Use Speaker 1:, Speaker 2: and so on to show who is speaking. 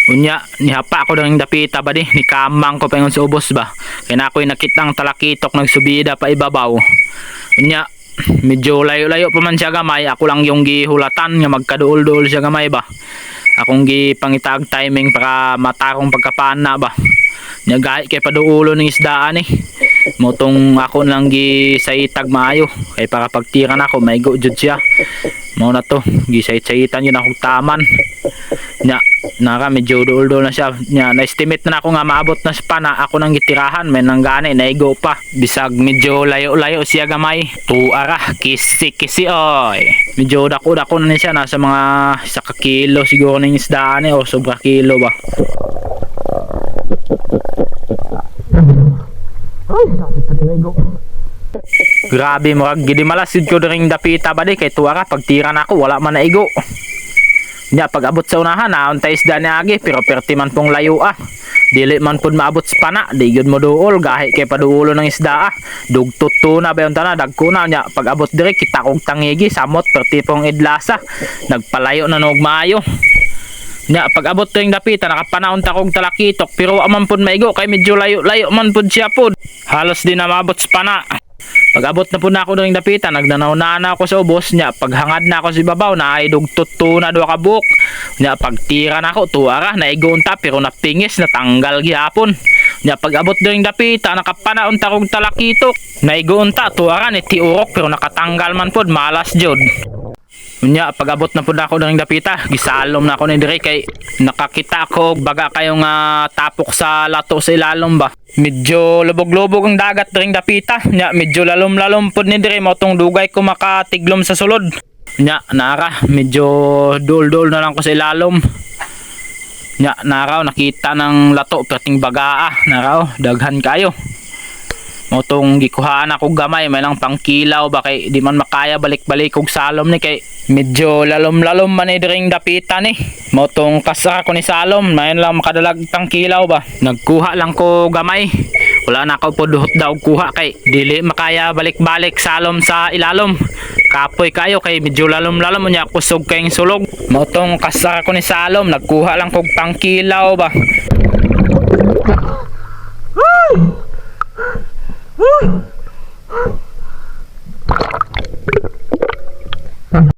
Speaker 1: Unya, nihapa ako ng dapita ba di, ni kamang ko pa yung sa ubos ba. Kaya na ako'y nakitang talakitok nagsubida pa ibabaw. Unya, medyo layo-layo pa man siya gamay. Ako lang yung gihulatan nga magkaduol-duol siya gamay ba. Akong gipangitag timing para matarong pagkapana ba. Nya gahi kay paduulo ng isdaan eh. Motong ako lang gisaitag maayo. Kay para pagtiran ako, maigo jud siya. Mao na to, gisait-saitan yun akong taman. Nya naka medyo duol-duol na siya. Nya na-estimate na ako nga maabot na pa na ako nang gitirahan. May nanggani, naigo pa. Bisag medyo layo-layo siya gamay. Tuara, kisi-kisi oy. Medyo dako-dako na siya. Nasa mga 1 kilo siguro ng isdaan eh. O sobra kilo ba. Ay, sakit pa din naigo. Grabe mo kag gidi malasid ko ring dapita ba di kay tuara pagtira na ako wala man naigo. Nya pag abot sa unahan naon ta isda ni agi pero perti man pong layo ah. Dili man pud maabot sa pana, di gyud mo duol gahi kay paduulo ng isda ah. Dugtot tuna ba yung tanan dagko na nya pag abot dire kita kog tangigi samot perti pong idlasa. Nagpalayo na nog maayo. Nya pag abot ring dapita nakapanaon ta kog talakitok pero wa man pud maigo kay medyo layo-layo man pud siya pud. Halos di na maabot sa pana. Pag abot na po na ako ng dapita, nagnanaw na ako sa ubos niya. Paghangad na ako sa ibabaw, naidugtot to na doon kabuk. Niya pagtira na ako, tuwara, naigunta pero napingis, natanggal gihapon. Niya pag abot ng dapita, nakapanaon ta kong talakitok. Naigunta, tuwara, nitiurok pero nakatanggal man po, malas jod. Nya pag abot na pud ako ng dapita, gisalom na ako ni dire kay nakakita ko baga kayong tapok sa lato sa ilalom ba. Medyo lubog-lubog ang dagat ring dapita. Nya medyo lalom-lalom pud ni dire mo tong dugay ko makatiglom sa sulod. Nya nara medyo dul-dul na lang ko sa ilalom. Nya naraw nakita ng lato perting bagaa. Naraw daghan kayo. Motong gikuhaan ako gamay may lang pangkilaw ba kay di man makaya balik-balik og salom ni kay medyo lalom-lalom man ni diring dapita ni. Motong kasara ko ni salom may lang makadalag pangkilaw ba. Nagkuha lang ko gamay. Wala na ako puduhot daw kuha kay dili makaya balik-balik salom sa ilalom. Kapoy kayo kay medyo lalom-lalom nya kusog kayong sulog. Motong kasara ko ni salom nagkuha lang ko pangkilaw ba. Woo!